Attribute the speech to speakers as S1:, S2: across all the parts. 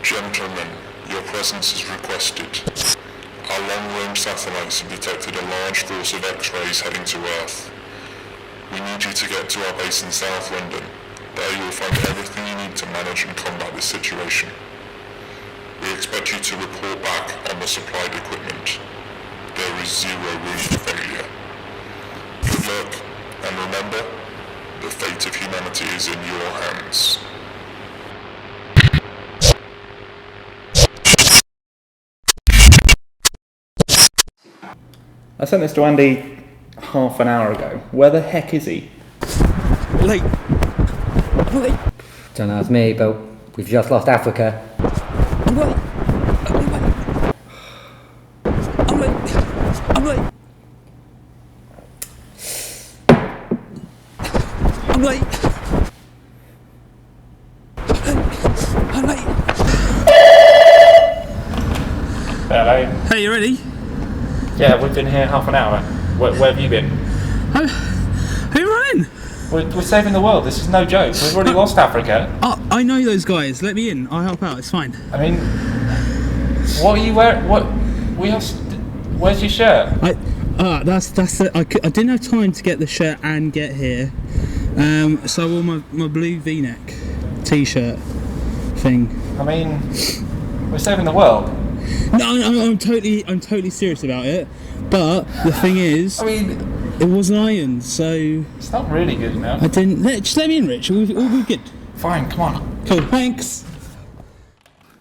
S1: Gentlemen, your presence is requested. Our long-range satellites have detected a large force of X-rays heading to Earth. We need you to get to our base in South London. There you will find everything you need to manage and combat this situation. We expect you to report back on the supplied equipment. There is zero room for failure. Good luck, and remember, the fate of humanity is in your hands.
S2: I sent this to Andy half an hour ago. Where the heck is he?
S3: Late.
S4: Don't ask me, but we've just lost Africa.
S3: I'm late.
S2: Hello.
S3: Hey, you ready?
S2: Yeah, we've been here half an hour. Where have you been?
S3: Who are running?
S2: We're saving the world. This is no joke. We've already lost Africa.
S3: I know those guys. Let me in. I'll help out. It's fine.
S2: I mean, what are you wearing? Where's your shirt?
S3: That's it. I didn't have time to get the shirt and get here. So I wore my blue V-neck T-shirt thing.
S2: I mean, we're saving the world.
S3: No, I'm totally serious about it. But the thing is,
S2: I mean,
S3: it wasn't ironed, so
S2: it's not really good enough.
S3: I didn't. Just let me in, Rich. All be good.
S2: Fine, come on.
S3: Cool. Thanks.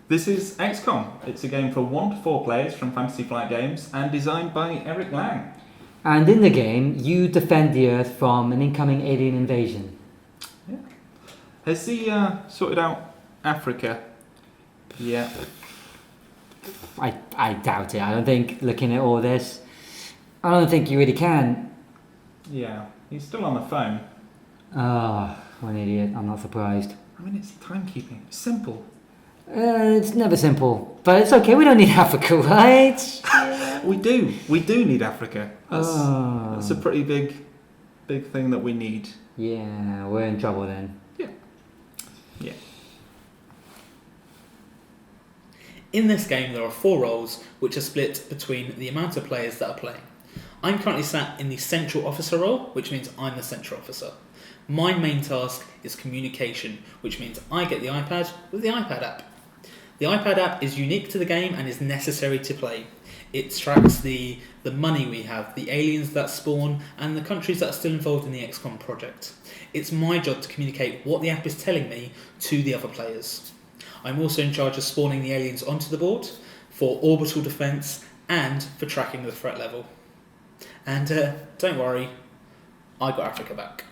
S2: This is XCOM. It's a game for 1 to 4 players from Fantasy Flight Games and designed by Eric Lang.
S4: And in the game, you defend the Earth from an incoming alien invasion.
S2: Yeah. Has he sorted out Africa? Yeah.
S4: I doubt it. I don't think, looking at all this, I don't think you really can.
S2: Yeah, he's still on the phone.
S4: What an idiot. I'm not surprised.
S2: I mean, it's timekeeping. It's simple.
S4: It's never simple. But it's okay, we don't need Africa, right?
S2: We do need Africa. That's a pretty big thing that we need.
S4: Yeah, we're in trouble then.
S2: Yeah.
S5: In this game, there are 4 roles which are split between the amount of players that are playing. I'm currently sat in the Central Officer role, which means I'm the Central Officer. My main task is communication, which means I get the iPad with the iPad app. The iPad app is unique to the game and is necessary to play. It tracks the money we have, the aliens that spawn, and the countries that are still involved in the XCOM project. It's my job to communicate what the app is telling me to the other players. I'm also in charge of spawning the aliens onto the board for orbital defense and for tracking the threat level. And don't worry, I got Africa back.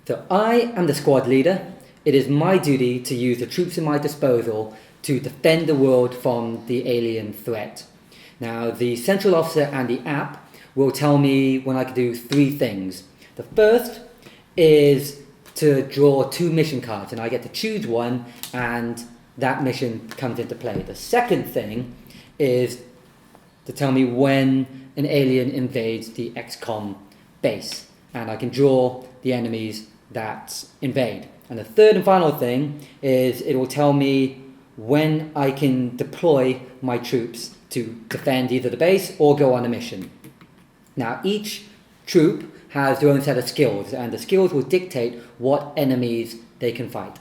S4: So I am the squad leader. It is my duty to use the troops at my disposal to defend the world from the alien threat. Now, the Central Officer and the app will tell me when I can do 3 things. The first is to draw 2 mission cards, and I get to choose one, and that mission comes into play. The second thing is to tell me when an alien invades the XCOM base, and I can draw the enemies that invade. And the third and final thing is it will tell me when I can deploy my troops to defend either the base or go on a mission. Now, each troop has their own set of skills, and the skills will dictate what enemies they can fight.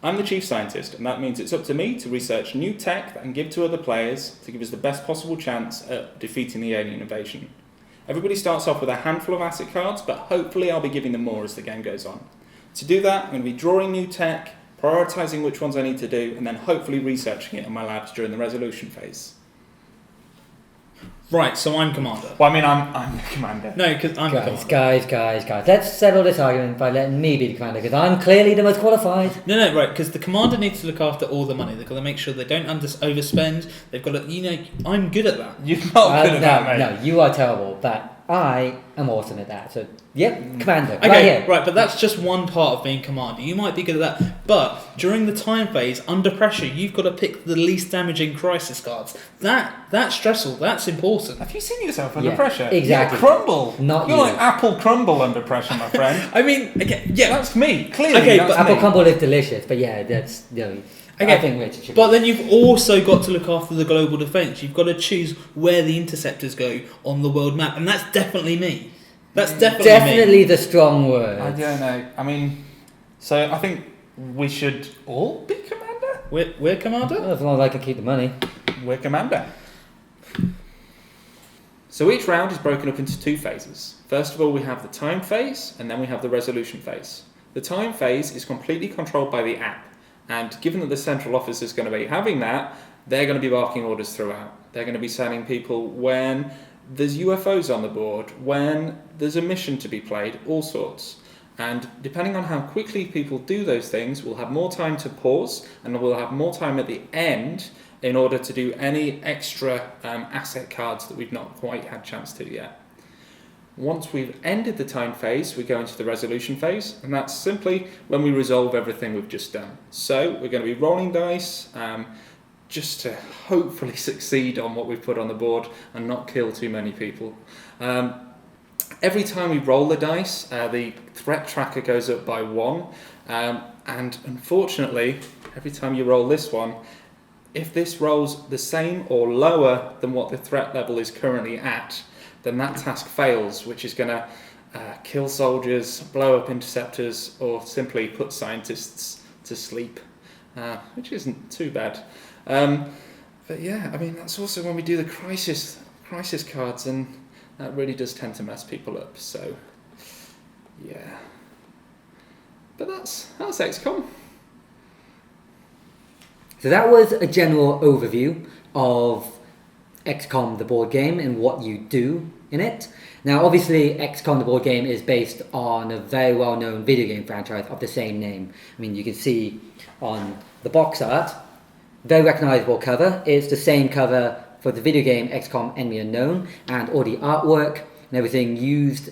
S2: I'm the chief scientist, and that means it's up to me to research new tech that I can give to other players to give us the best possible chance at defeating the alien invasion. Everybody starts off with a handful of asset cards, but hopefully I'll be giving them more as the game goes on. To do that, I'm going to be drawing new tech, prioritising which ones I need to do, and then hopefully researching it in my labs during the resolution phase.
S5: Right, so I'm commander.
S2: Well, I mean, I'm the commander.
S5: No, because I'm the commander.
S4: Guys. Let's settle this argument by letting me be the commander, because I'm clearly the most qualified.
S5: No, right, because the commander needs to look after all the money. They've got to make sure they don't overspend. They've got to, I'm good at that.
S2: You're not good at that, mate.
S4: No, you are terrible, but I am awesome at that. So, yep, commander.
S5: Okay,
S4: Right here.
S5: right, but that's just one part of being commander. You might be good at that, but during the time phase, under pressure, you've got to pick the least damaging crisis cards. That's stressful. That's important.
S2: Have you seen yourself under
S4: Yeah,
S2: pressure?
S4: exactly.
S2: You crumble.
S4: Not
S2: You're
S4: you.
S2: like apple crumble under pressure, my friend.
S5: I mean, okay, yeah,
S2: That's me. Clearly,
S5: Okay,
S2: that's
S5: but
S4: Apple
S2: me.
S4: crumble is delicious, but yeah, that's
S5: Okay,
S4: I think Rich should
S5: but then you've also got to look after the global defence. You've got to choose where the interceptors go on the world map, and that's definitely me. That's definitely me.
S4: the strong word.
S2: I don't know. I mean, so I think we should all be commander.
S5: We're commander.
S4: Well, as long as I can keep the money.
S2: We're commander. So each round is broken up into 2 phases. First of all, we have the time phase, and then we have the resolution phase. The time phase is completely controlled by the app, and given that the central office is going to be having that, they're going to be barking orders throughout. They're going to be sending people when there's UFOs on the board, when there's a mission to be played, all sorts. And depending on how quickly people do those things, we'll have more time to pause, and we'll have more time at the end in order to do any extra asset cards that we've not quite had chance to yet. Once we've ended the time phase, we go into the resolution phase, and that's simply when we resolve everything we've just done. So we're going to be rolling dice just to hopefully succeed on what we've put on the board and not kill too many people. Every time we roll the dice, the threat tracker goes up by 1, and unfortunately, every time you roll this one, if this rolls the same or lower than what the threat level is currently at, then that task fails, which is going to kill soldiers, blow up interceptors, or simply put scientists to sleep, which isn't too bad. But yeah, I mean, that's also when we do the crisis cards, and that really does tend to mess people up. So yeah, but that's XCOM.
S4: So that was a general overview of XCOM the board game and what you do in it. Now obviously XCOM the board game is based on a very well known video game franchise of the same name. I mean, you can see on the box art, very recognizable cover. It's the same cover for the video game XCOM Enemy Unknown, and all the artwork and everything used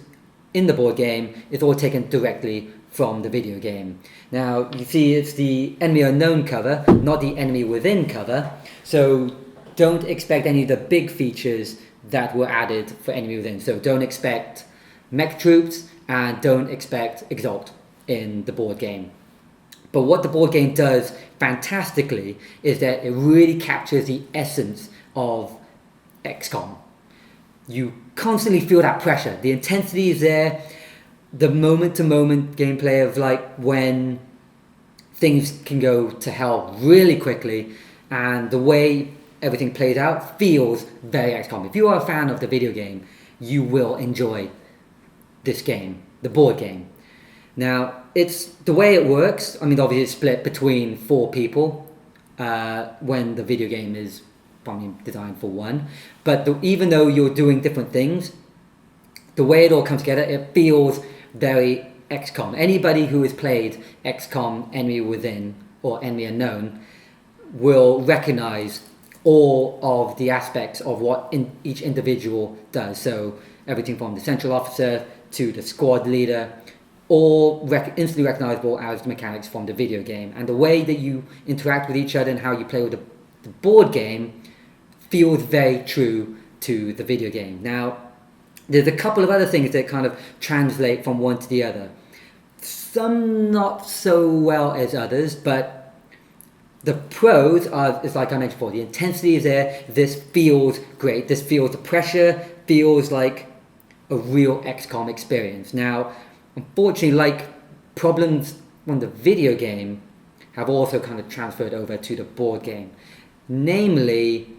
S4: in the board game is all taken directly from the video game. Now you see it's the Enemy Unknown cover, not the Enemy Within cover, so don't expect any of the big features that were added for Enemy Within. So don't expect mech troops and don't expect Exalt in the board game. But what the board game does fantastically is that it really captures the essence of XCOM. You constantly feel that pressure. The intensity is there. The moment-to-moment gameplay of like when things can go to hell really quickly, and the way everything plays out feels very XCOM. If you are a fan of the video game, you will enjoy this game, the board game. Now, it's the way it works. I mean, obviously it's split between 4 people when the video game is probably designed for 1. But even though you're doing different things, the way it all comes together, it feels very XCOM. Anybody who has played XCOM Enemy Within or Enemy Unknown will recognize all of the aspects of what each individual does. So everything from the central officer to the squad leader, all instantly recognizable as the mechanics from the video game. And the way that you interact with each other and how you play with the board game feels very true to the video game. Now, there's a couple of other things that kind of translate from one to the other. Some not so well as others, but the pros are, it's like I mentioned before, the intensity is there, this feels great, this feels the pressure, feels like a real XCOM experience. Now, unfortunately, like problems from the video game have also kind of transferred over to the board game. Namely,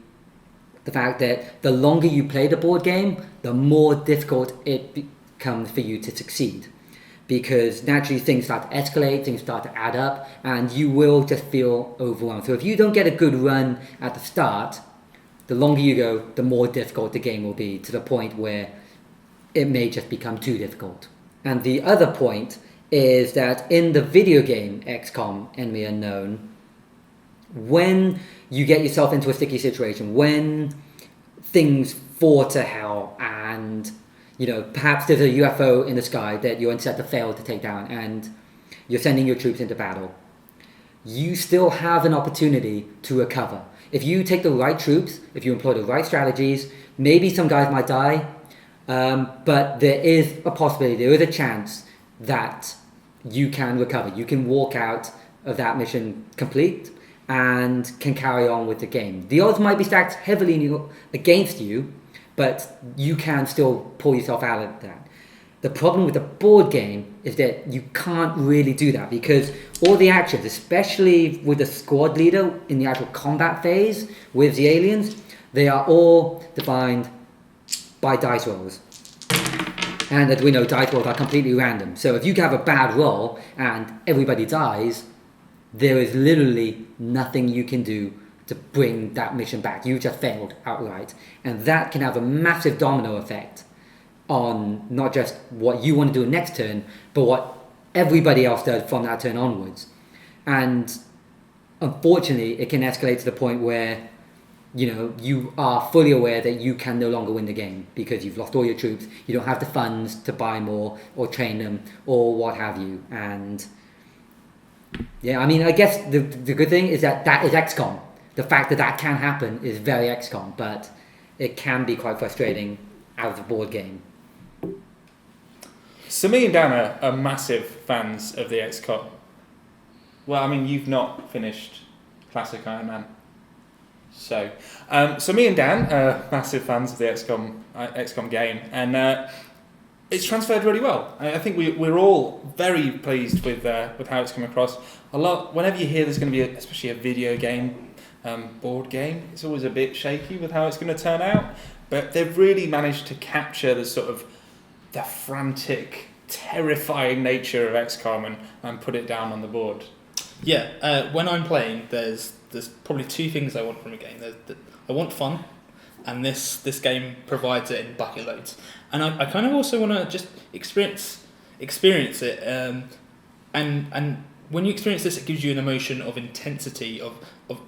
S4: the fact that the longer you play the board game, the more difficult it becomes for you to succeed. Because naturally things start to escalate, things start to add up, and you will just feel overwhelmed. So if you don't get a good run at the start, the longer you go, the more difficult the game will be, to the point where it may just become too difficult. And the other point is that in the video game XCOM Enemy Unknown, when you get yourself into a sticky situation, when things fall to hell and perhaps there's a UFO in the sky that your interceptor failed to take down, and you're sending your troops into battle. You still have an opportunity to recover. If you take the right troops, if you employ the right strategies, maybe some guys might die, but there is a possibility, there is a chance that you can recover. You can walk out of that mission complete and can carry on with the game. The odds might be stacked heavily against you, but you can still pull yourself out of that. The problem with the board game is that you can't really do that, because all the actions, especially with the squad leader in the actual combat phase with the aliens, they are all defined by dice rolls. And as we know, dice rolls are completely random. So if you have a bad roll and everybody dies, there is literally nothing you can do to bring that mission back. You just failed outright. And that can have a massive domino effect on not just what you want to do next turn, but what everybody else does from that turn onwards. And unfortunately, it can escalate to the point where you are fully aware that you can no longer win the game because you've lost all your troops, you don't have the funds to buy more or train them or what have you. And yeah, I mean, I guess the good thing is that is XCOM. The fact that can happen is very XCOM, but it can be quite frustrating out of the board game.
S2: So me and Dan are massive fans of the XCOM. Well, I mean, you've not finished Classic Iron Man. So me and Dan are massive fans of the XCOM game, and it's transferred really well. I think we're all very pleased with how it's come across. Whenever you hear there's going to be, especially a video game, board game, it's always a bit shaky with how it's going to turn out. But they've really managed to capture the sort of the frantic, terrifying nature of XCOM and put it down on the board.
S5: Yeah, when I'm playing, there's probably two things I want from a game. I want fun, and this game provides it in bucket loads. And I kind of also want to just experience it. And when you experience this, it gives you an emotion of intensity, of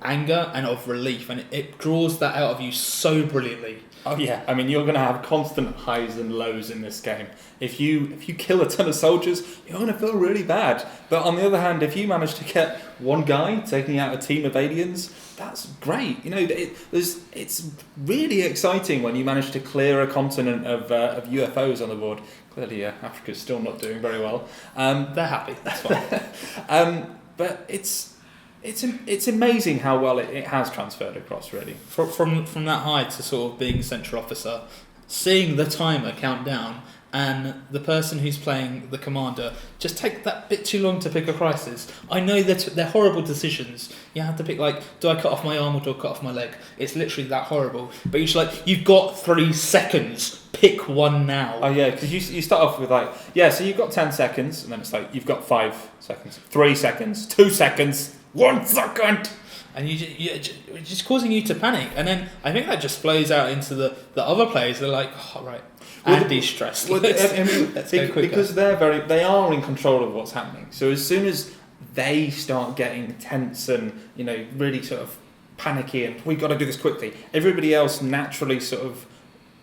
S5: anger, and of relief, and it draws that out of you so brilliantly.
S2: Oh yeah, I mean, you're going to have constant highs and lows in this game. If you kill a ton of soldiers, you're going to feel really bad. But on the other hand, if you manage to get one guy taking out a team of aliens, that's great. It's really exciting when you manage to clear a continent of UFOs on the board. Clearly, Africa's still not doing very well.
S5: They're happy. That's fine.
S2: But it's amazing how well it has transferred across, really.
S5: From that high to sort of being central officer, seeing the timer count down, and the person who's playing the commander just take that bit too long to pick a crisis. I know that they're horrible decisions. You have to pick, do I cut off my arm or do I cut off my leg? It's literally that horrible. But you're just you've got 3 seconds. Pick one now.
S2: Oh yeah, because you start off with so you've got 10 seconds, and then it's you've got 5 seconds, 3 seconds, 2 seconds, 1 second.
S5: And it's just causing you to panic. And then I think that just flows out into the other players. They're like, oh, right, Andy's stressed. Let's go quicker.
S2: Because they are in control of what's happening. So as soon as they start getting tense and really sort of panicky and we've got to do this quickly, everybody else naturally sort of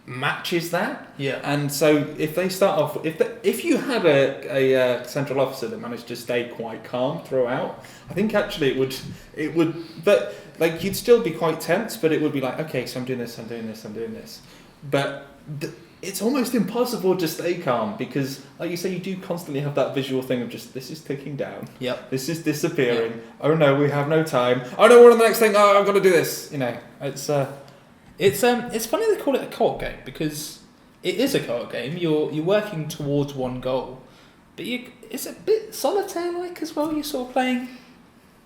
S2: matches that.
S5: Yeah. And
S2: so if they start off, if you had a central officer that managed to stay quite calm throughout, I think actually it would, but you'd still be quite tense, but it would be okay, so I'm doing this. But it's almost impossible to stay calm because, like you say, you do constantly have that visual thing of just, this is ticking down.
S5: Yep.
S2: This is disappearing. Yep. Oh no, we have no time. Oh no, we're on the next thing. Oh, I've got to do this.
S5: It's funny they call it a co-op game because it is a co-op game. You're working towards one goal, but it's a bit solitaire-like as well. You're sort of playing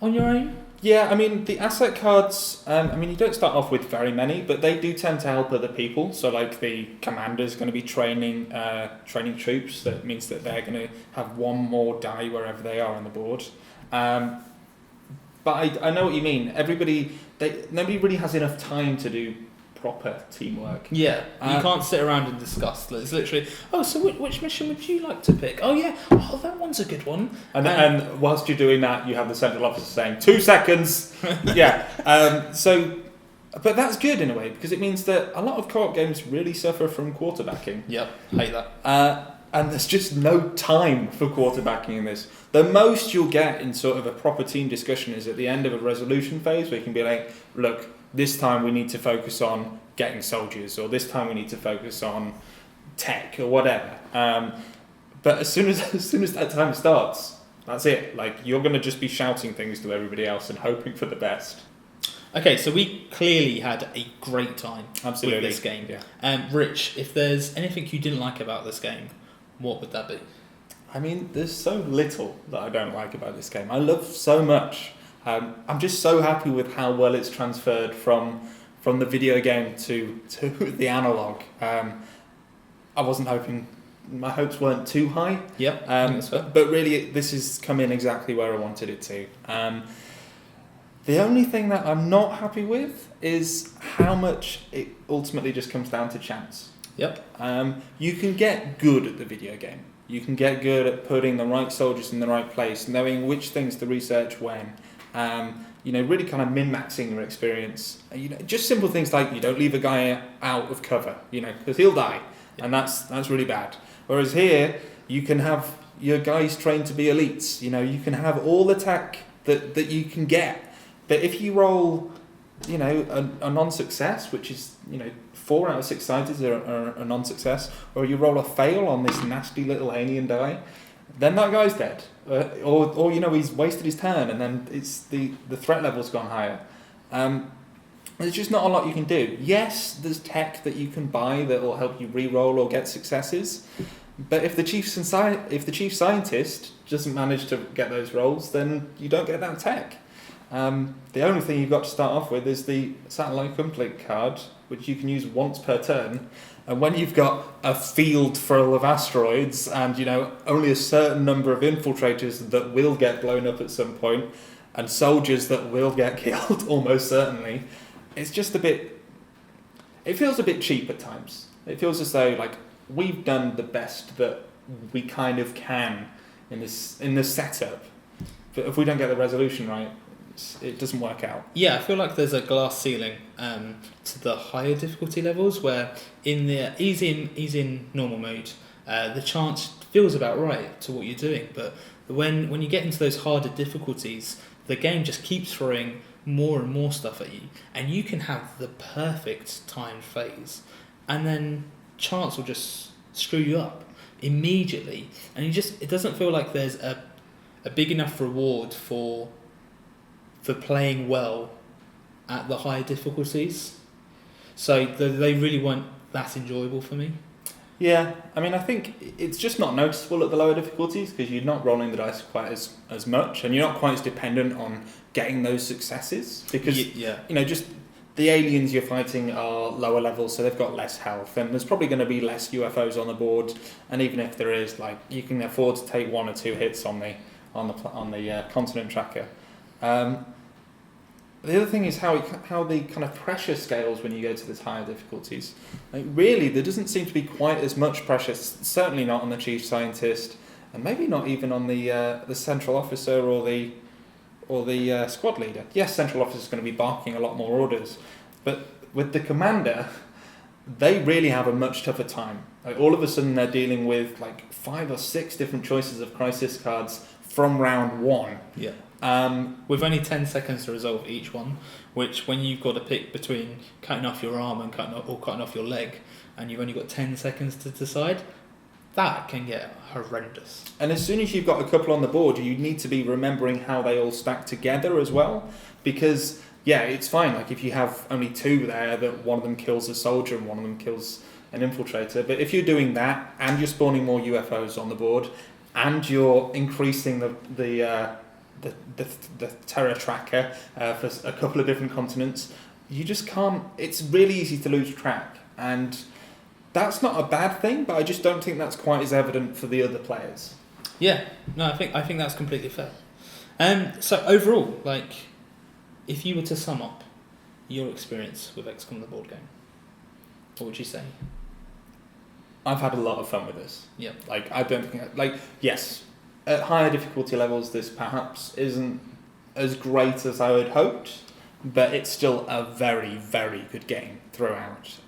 S5: on your own.
S2: Yeah, I mean the asset cards. You don't start off with very many, but they do tend to help other people. So the commander's going to be training troops. That means that they're going to have one more die wherever they are on the board. But I know what you mean. Nobody really has enough time to do proper teamwork.
S5: Yeah, you can't sit around and discuss. It's literally, so which mission would you like to pick? Oh yeah, that one's a good one.
S2: And whilst you're doing that, you have the central officer saying 2 seconds. Yeah. So But that's good in a way, because it means that a lot of co-op games really suffer from quarterbacking.
S5: Yep, hate that.
S2: And there's just no time for quarterbacking in this. The most you'll get in sort of a proper team discussion is at the end of a resolution phase, where you can be like, look, this time we need to focus on getting soldiers, or this time we need to focus on tech, or whatever. But as soon as that time starts, that's it. Like, you're going to just be shouting things to everybody else and hoping for the best.
S5: Okay, so we clearly had a great time
S2: Absolutely.
S5: with this game.
S2: Yeah.
S5: Rich, if there's anything you didn't like about this game, what would that be?
S2: I mean, there's so little that I don't like about this game. I love so much. I'm just so happy with how well it's transferred from the video game to the analog. I wasn't hoping, my hopes weren't too high.
S5: Yep.
S2: But really, this has come in exactly where I wanted it to. The only thing that I'm not happy with is how much it ultimately just comes down to chance.
S5: Yep.
S2: You can get good at the video game. You can get good at putting the right soldiers in the right place, knowing which things to research when. Really kind of min-maxing your experience. Just simple things like you don't leave a guy out of cover, because he'll die, and that's really bad. Whereas here, you can have your guys trained to be elites. You can have all the tech that you can get. But if you roll, a non-success, which is, 4 out of 6 scientists are a non-success, or you roll a fail on this nasty little alien die, then that guy's dead. Or he's wasted his turn, and then it's the threat level's gone higher. There's just not a lot you can do. Yes, there's tech that you can buy that will help you re-roll or get successes, but if the chief scientist doesn't manage to get those rolls, then you don't get that tech. The only thing you've got to start off with is the satellite uplink card, which you can use once per turn. And when you've got a field full of asteroids and, only a certain number of infiltrators that will get blown up at some point, and soldiers that will get killed almost certainly, it's just it feels a bit cheap at times. It feels as though, we've done the best that we kind of can in this setup. But if we don't get the resolution right, it doesn't work out.
S5: Yeah, I feel like there's a glass ceiling to the higher difficulty levels, where in the easy in normal mode, the chance feels about right to what you're doing. But when you get into those harder difficulties, the game just keeps throwing more and more stuff at you, and you can have the perfect timed phase, and then chance will just screw you up immediately, and it doesn't feel like there's a big enough reward for playing well at the higher difficulties. So they really weren't that enjoyable for me.
S2: Yeah, I mean, I think it's just not noticeable at the lower difficulties because you're not rolling the dice quite as much, and you're not quite as dependent on getting those successes because, just the aliens you're fighting are lower levels, so they've got less health, and there's probably going to be less UFOs on the board, and even if there is, you can afford to take 1 or 2 hits on the continent tracker. The other thing is how the kind of pressure scales when you go to these higher difficulties. Really, there doesn't seem to be quite as much pressure. Certainly not on the chief scientist, and maybe not even on the central officer or the squad leader. Yes, central officer is going to be barking a lot more orders, but with the commander, they really have a much tougher time. All of a sudden, they're dealing with 5 or 6 different choices of crisis cards from round 1.
S5: Yeah. With only 10 seconds to resolve each one, which when you've got to pick between cutting off your arm and cutting off your leg, and you've only got 10 seconds to decide, that can get horrendous.
S2: And as soon as you've got a couple on the board, you need to be remembering how they all stack together as well, because it's fine. If you have only 2 there, that one of them kills a soldier and one of them kills an infiltrator. But if you're doing that and you're spawning more UFOs on the board and you're increasing the terror tracker for a couple of different continents, you just can't. It's really easy to lose track, and that's not a bad thing, but I just don't think that's quite as evident for the other players.
S5: Yeah, no, I think that's completely fair. So overall, if you were to sum up your experience with XCOM the board game, what would you say?
S2: I've had a lot of fun with this.
S5: Yeah.
S2: I don't think yes. At higher difficulty levels, this perhaps isn't as great as I had hoped, but it's still a very, very good game throughout.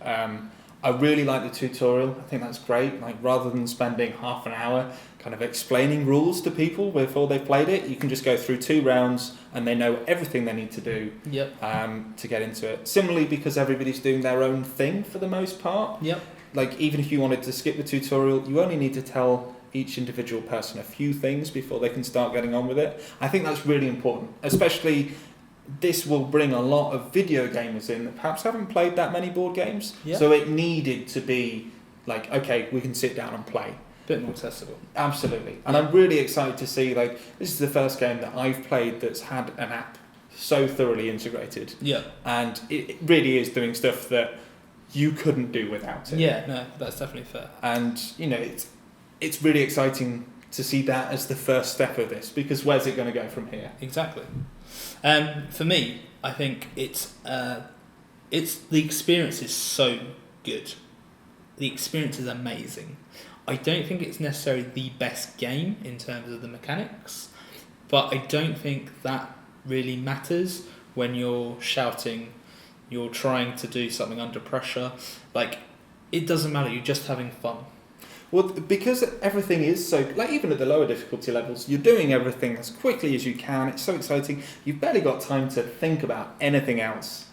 S2: I really like the tutorial. I think that's great. Like, rather than spending half an hour kind of explaining rules to people before they've played it, you can just go through 2 rounds and they know everything they need to do to get into it. Similarly, because everybody's doing their own thing for the most part.
S5: Yep.
S2: Like, even if you wanted to skip the tutorial, you only need to tell each individual person a few things before they can start getting on with it. I think that's really important, especially this will bring a lot of video gamers in that perhaps haven't played that many board games.
S5: Yep.
S2: So it needed to be like, okay, we can sit down and play.
S5: Bit more accessible.
S2: Absolutely. And I'm really excited to see, like, this is the first game that I've played that's had an app so thoroughly integrated.
S5: Yeah.
S2: And it really is doing stuff that you couldn't do without it.
S5: Yeah, no, that's definitely fair.
S2: And, you know, it's really exciting to see that as the first step of this, because where's it going to go from here?
S5: Exactly. For me, I think it's the experience is so good. The experience is amazing. I don't think it's necessarily the best game in terms of the mechanics, but I don't think that really matters when you're shouting, you're trying to do something under pressure. Like, it doesn't matter, you're just having fun.
S2: Well, because everything is so, like, even at the lower difficulty levels, you're doing everything as quickly as you can. It's so exciting. You've barely got time to think about anything else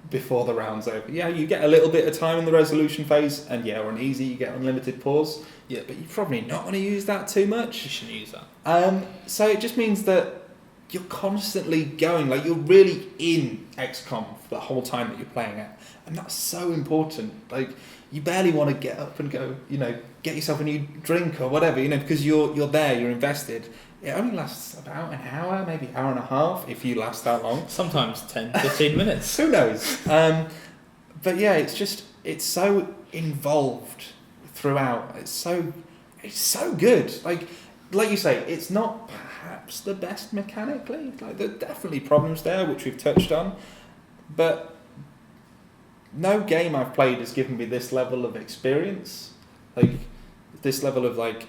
S2: before the round's over. Yeah, you get a little bit of time in the resolution phase, and yeah, on easy you get unlimited pause.
S5: Yeah,
S2: but you probably not want to use that too much.
S5: You shouldn't use that.
S2: So it just means that you're constantly going, like, you're really in XCOM for the whole time that you're playing it, and that's so important. Like, you barely want to get up and go, you know, get yourself a new drink or whatever, you know, because you're there, you're invested. It only lasts about an hour, maybe hour and a half, if you last that long.
S5: Sometimes 10, 15 minutes.
S2: Who knows? But yeah, it's so involved throughout. It's so good. Like you say, it's not perhaps the best mechanically. Like, there are definitely problems there, which we've touched on, but no game I've played has given me this level of experience, like this level of, like,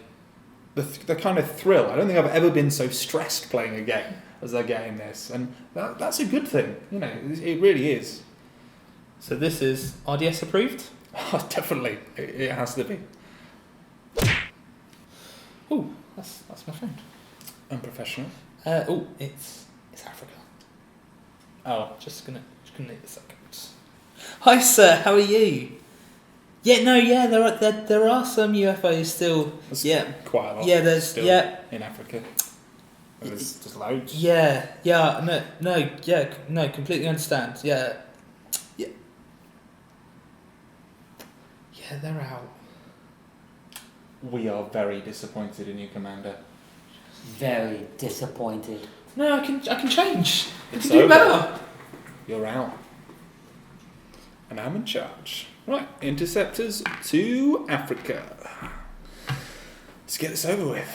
S2: the kind of thrill. I don't think I've ever been so stressed playing a game as I get in this, and that's a good thing. You know, it really is.
S5: So this is RDS approved?
S2: Oh, definitely, it has to be.
S5: Oh, that's my friend.
S2: Unprofessional.
S5: It's Africa.
S2: Oh,
S5: Just gonna need a second. Hi sir, how are you? Yeah, there are some UFOs still.
S2: There's quite a lot.
S5: Yeah, there's
S2: still
S5: yeah
S2: in Africa. There's loads.
S5: Yeah, no, completely understand. Yeah, they're out.
S2: We are very disappointed in you, Commander.
S4: Very disappointed.
S5: No, I can change. I
S2: It's
S5: can do
S2: over.
S5: better.
S2: You're out. And I'm in charge. Right, Interceptors to Africa. Let's get this over with.